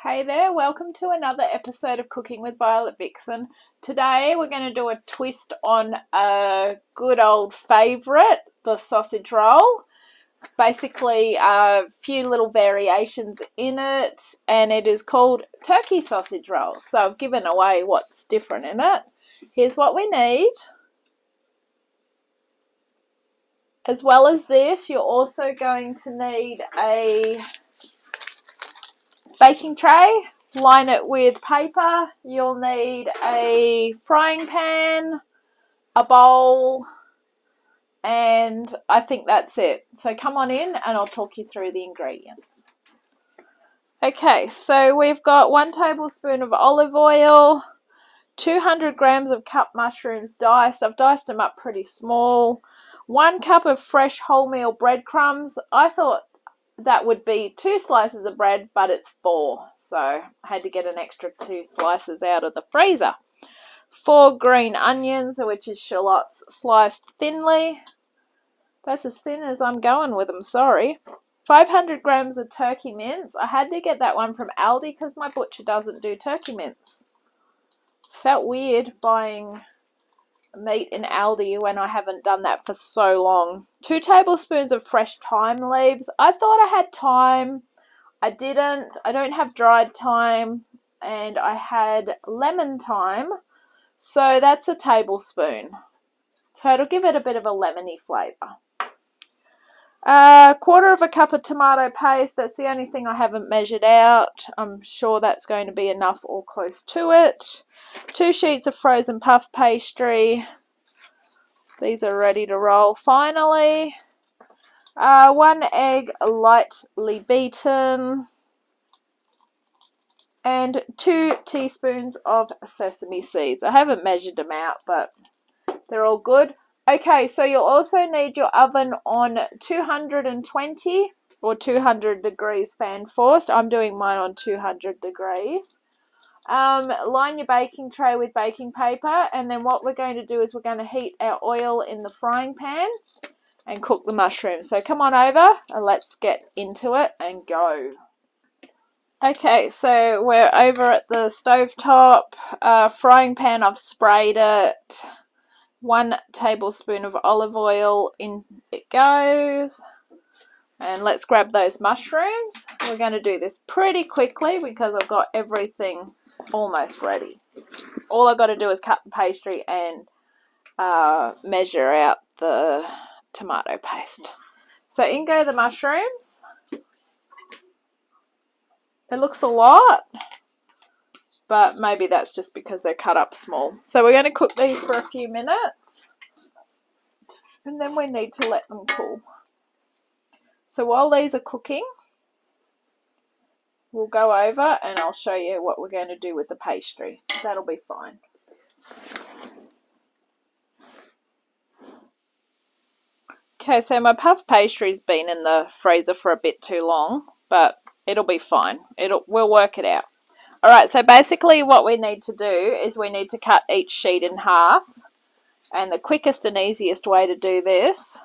Hey there, welcome to another episode of Cooking with Violet Vixen. Today we're going to do a twist on a good old favourite, the sausage roll. Basically a few little variations in it, and it is called turkey sausage roll. So I've given away what's different in it. Here's what we need. As well as this, you're also going to need a baking tray. Line it with paper. You'll need a frying pan, a bowl, and I think that's it. So come on in and I'll talk you through the ingredients. Okay, so we've got 1 tablespoon of olive oil, 200 grams of cut mushrooms diced. I've diced them up pretty small. 1 cup of fresh wholemeal breadcrumbs. I thought that would be 2 slices of bread, but it's 4, so I had to get an extra 2 slices out of the freezer. 4 green onions, which is shallots, sliced thinly. That's as thin as I'm going with them, sorry. 500 grams of turkey mince. I had to get that one from Aldi because my butcher doesn't do turkey mince. Felt weird buying meat in Aldi when I haven't done that for so long. 2 tablespoons of fresh thyme leaves. I thought I had thyme. I didn't. I don't have dried thyme, and I had lemon thyme, so that's a tablespoon. So it'll give it a bit of a lemony flavour. 1/4 cup of tomato paste. That's the only thing I haven't measured out. I'm sure that's going to be enough or close to it. 2 sheets of frozen puff pastry. These are ready to roll finally. 1 egg lightly beaten. And 2 teaspoons of sesame seeds. I haven't measured them out, but they're all good. Okay, so you'll also need your oven on 220 or 200 degrees fan forced. I'm doing mine on 200 degrees. Line your baking tray with baking paper, and then what we're going to do is we're going to heat our oil in the frying pan and cook the mushrooms. So come on over and let's get into it and go. Okay, so we're over at the stovetop. Frying pan, I've sprayed it. 1 tablespoon of olive oil, in it goes. And let's grab those mushrooms. We're going to do this pretty quickly because I've got everything almost ready. All I've got to do is cut the pastry and measure out the tomato paste. So in go the mushrooms. It looks a lot, but maybe that's just because they're cut up small. So we're going to cook these for a few minutes, and then we need to let them cool. So while these are cooking, we'll go over and I'll show you what we're going to do with the pastry. That'll be fine. Okay, so my puff pastry's been in the freezer for a bit too long, but it'll be fine. We'll work it out. Alright, so basically what we need to do is we need to cut each sheet in half. And the quickest and easiest way to do this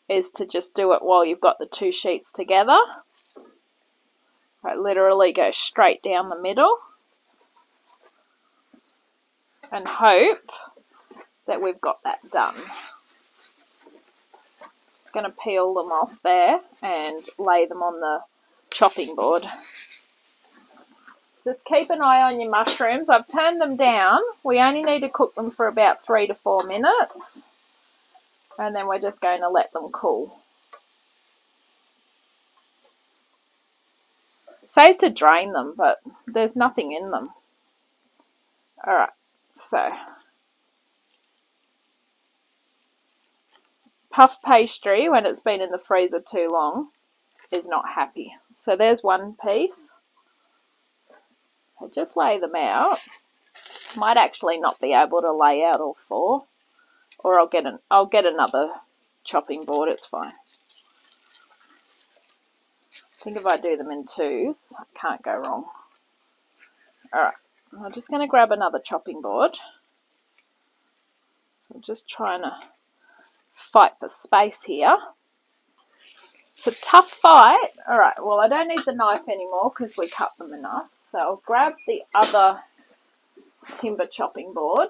is to just do it while you've got the 2 sheets together. Right, literally go straight down the middle. And hope that we've got that done. Going to peel them off there and lay them on the chopping board. Just keep an eye on your mushrooms. I've turned them down. We only need to cook them for about 3 to 4 minutes. And then we're just going to let them cool. It says to drain them, but there's nothing in them. Alright, so puff pastry, when it's been in the freezer too long, is not happy. So there's 1 piece. So just lay them out. Might actually not be able to lay out all 4, or I'll get another chopping board. It's fine. I think if I do them in 2s, I can't go wrong. All right, I'm just going to grab another chopping board. So I'm just trying to fight for space here. It's a tough fight. All right, well, I don't need the knife anymore because we cut them enough. So I'll grab the other timber chopping board.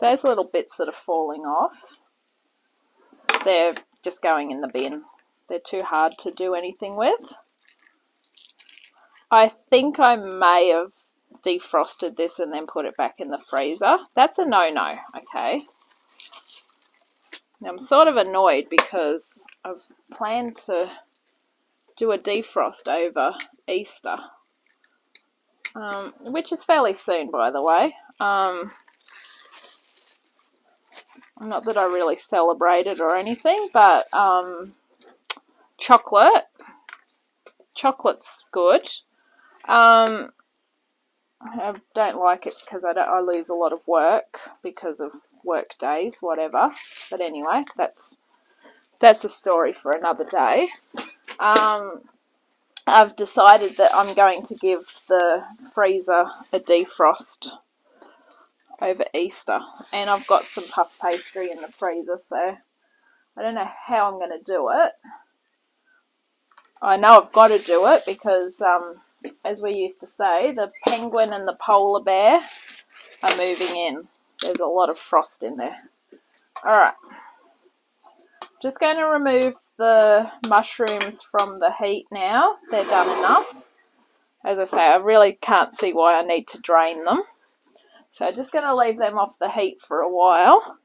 Those little bits that are falling off, they're just going in the bin. They're too hard to do anything with. I think I may have defrosted this and then put it back in the freezer. That's a no-no, okay? Now I'm sort of annoyed because I've planned to do a defrost over Easter, which is fairly soon, by the way. Not that I really celebrate it or anything, but chocolate's good. I don't like it because I lose a lot of work because of work days, whatever. But anyway, that's a story for another day. I've decided that I'm going to give the freezer a defrost over Easter, and I've got some puff pastry in the freezer, so I don't know how I'm going to do it. I know I've got to do it because, as we used to say, the penguin and the polar bear are moving in. There's a lot of frost in there. Alright, just going to remove the mushrooms from the heat now. They're done enough. As I say, I really can't see why I need to drain them. So I'm just going to leave them off the heat for a while.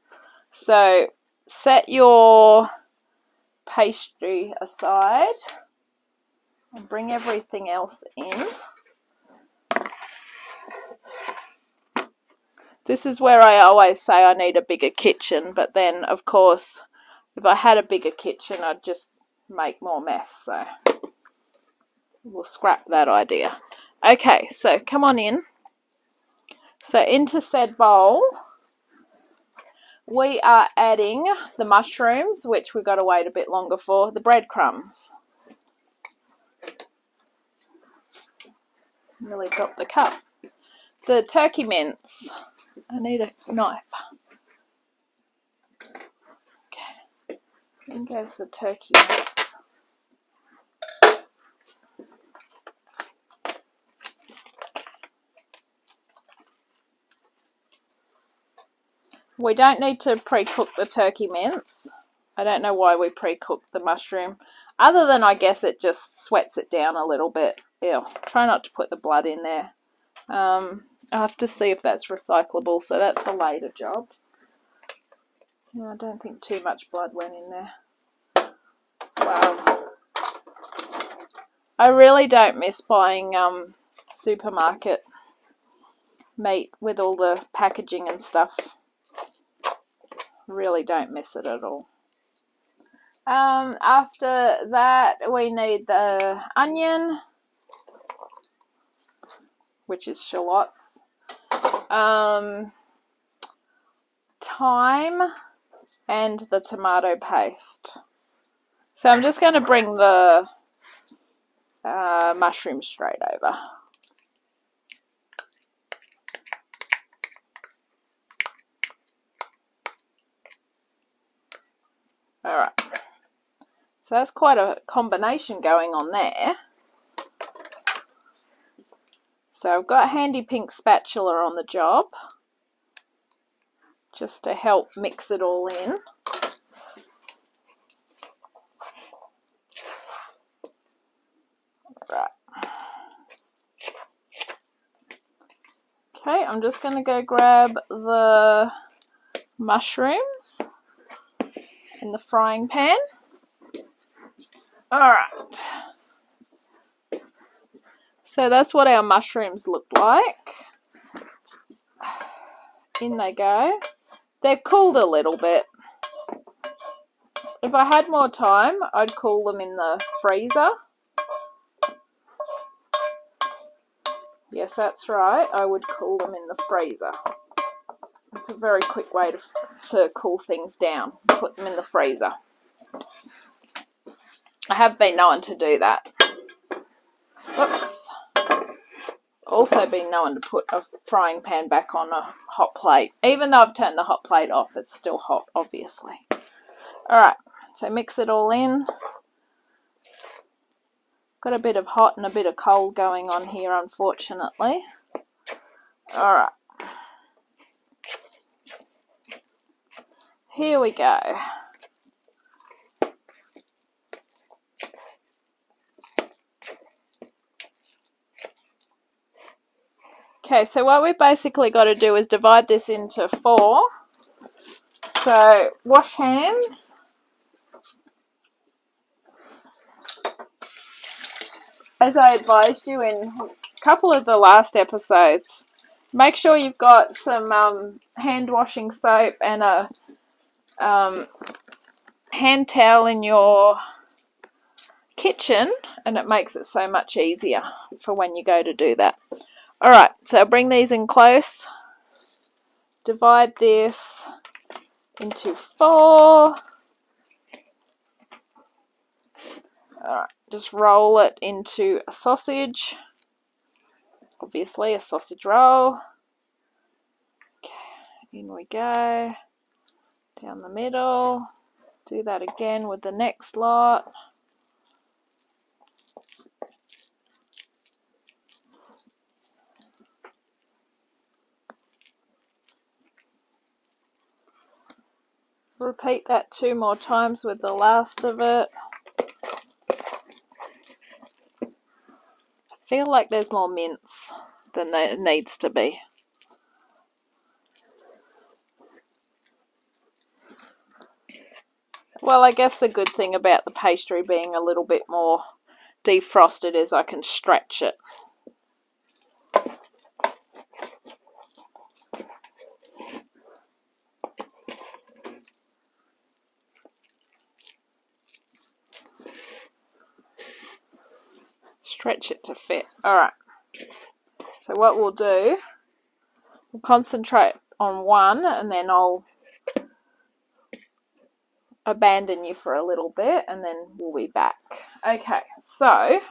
So set your pastry aside and bring everything else in. This is where I always say I need a bigger kitchen, but then of course if I had a bigger kitchen I'd just make more mess, so we'll scrap that idea. Okay, so come on in. So into said bowl we are adding the mushrooms, which we've got to wait a bit longer for, the breadcrumbs. Really dropped the cup. The turkey mince. I need a knife. Okay. In goes the turkey mince. We don't need to pre-cook the turkey mince. I don't know why we pre-cook the mushroom. Other than I guess it just sweats it down a little bit. Ew. Try not to put the blood in there. I'll have to see if that's recyclable, so that's a later job. No, I don't think too much blood went in there. Wow. I really don't miss buying supermarket meat with all the packaging and stuff. Really don't miss it at all. After that we need the onion, which is shallots, thyme, and the tomato paste. So I'm just going to bring the mushrooms straight over. Alright, so that's quite a combination going on there. So I've got a handy pink spatula on the job, just to help mix it all in. Right. Okay, I'm just going to go grab the mushrooms in the frying pan. Alright. So that's what our mushrooms look like. In they go. They're cooled a little bit. If I had more time, I'd cool them in the freezer. Yes, that's right. I would cool them in the freezer. It's a very quick way to cool things down. Put them in the freezer. I have been known to do that. Whoops. Also been known to put a frying pan back on a hot plate. Even though I've turned the hot plate off, it's still hot, obviously. Alright, so mix it all in. Got a bit of hot and a bit of cold going on here, unfortunately. Alright. Here we go. Okay, so what we basically got to do is divide this into 4. So, wash hands. As I advised you in a couple of the last episodes, make sure you've got some hand washing soap and a hand towel in your kitchen, and it makes it so much easier for when you go to do that. Alright, so bring these in close. Divide this into 4. Alright, just roll it into a sausage. Obviously, a sausage roll. Okay, in we go. Down the middle. Do that again with the next lot. Repeat that 2 more times with the last of it. I feel like there's more mince than there needs to be. Well, I guess the good thing about the pastry being a little bit more defrosted is I can stretch it. Stretch it to fit. Alright. So what we'll do, we'll concentrate on one and then I'll abandon you for a little bit and then we'll be back. Okay, so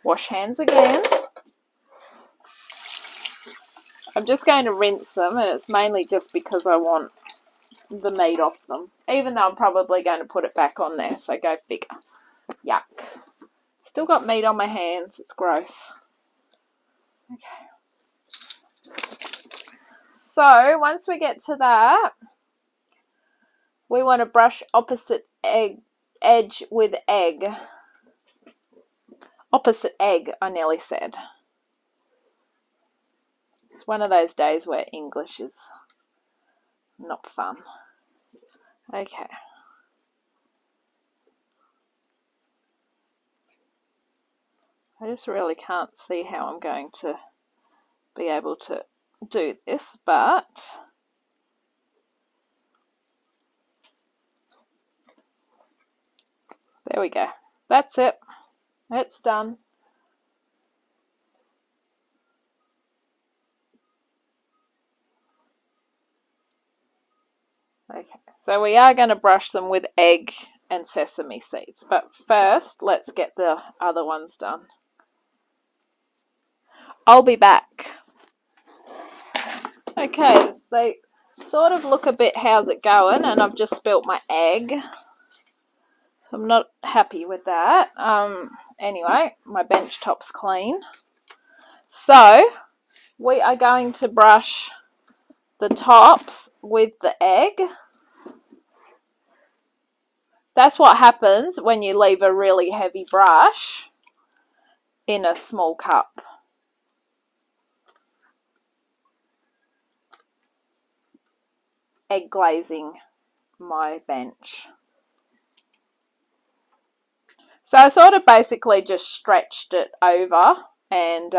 wash hands again. I'm just going to rinse them, and it's mainly just because I want the meat off them. Even though I'm probably going to put it back on there, so go figure. Yuck. Still got meat on my hands. It's gross. Okay. So, once we get to that, we want to brush opposite edge with egg. Opposite egg, I nearly said. It's one of those days where English is not fun. Okay. I just really can't see how I'm going to be able to do this, but there we go. That's it. It's done. Okay, so we are going to brush them with egg and sesame seeds, but first let's get the other ones done. I'll be back. Okay, they sort of look a bit how's it going, and I've just spilt my egg, so I'm not happy with that. Anyway, my bench top's clean. So we are going to brush the tops with the egg. That's what happens when you leave a really heavy brush in a small cup. Egg glazing my bench. So I sort of basically just stretched it over and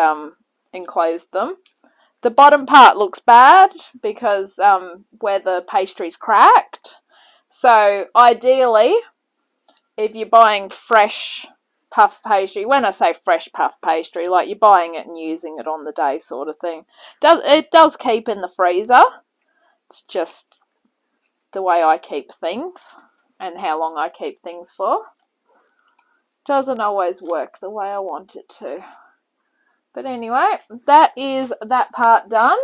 enclosed them. The bottom part looks bad because where the pastry's cracked. So ideally, if you're buying fresh puff pastry, when I say fresh puff pastry, like you're buying it and using it on the day sort of thing, it does keep in the freezer. It's just the way I keep things and how long I keep things for. Doesn't always work the way I want it to. But anyway, that is that part done.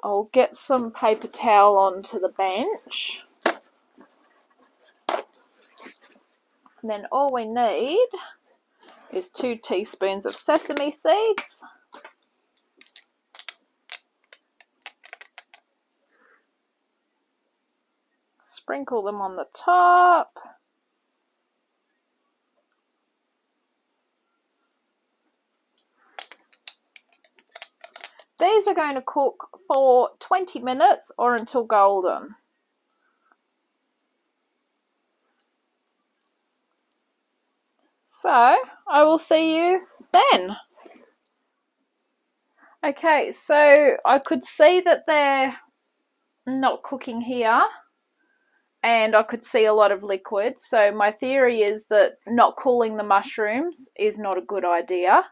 I'll get some paper towel onto the bench. And then all we need is 2 teaspoons of sesame seeds. Sprinkle them on the top. These are going to cook for 20 minutes or until golden. So I will see you then. Okay, so I could see that they're not cooking here, and I could see a lot of liquid. So my theory is that not cooling the mushrooms is not a good idea.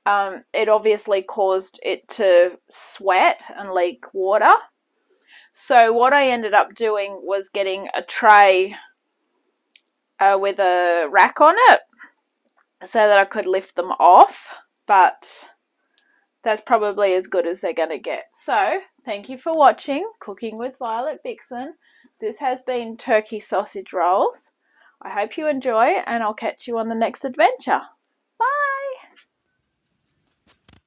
It obviously caused it to sweat and leak water. So what I ended up doing was getting a tray with a rack on it so that I could lift them off, but that's probably as good as they're going to get. So thank you for watching Cooking with Violet Vixen. This has been turkey sausage rolls. I hope you enjoy, and I'll catch you on the next adventure.